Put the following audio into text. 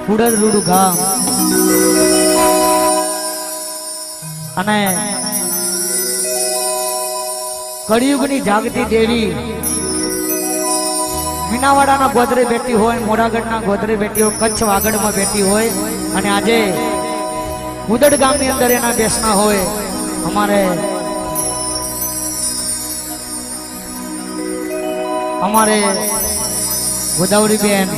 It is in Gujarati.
ફુડર રૂડું ગામ અને કળિયુગની જાગતી દેવી મીનાવાડાના ગોદરે બેઠી હોય, મોરાગઢના ગોદરે બેઠી હોય, કચ્છ વાગડમાં બેઠી હોય અને આજે ઉદડ ગામની અંદર એના બેસના હોય. અમારે ગોદાવરી બેન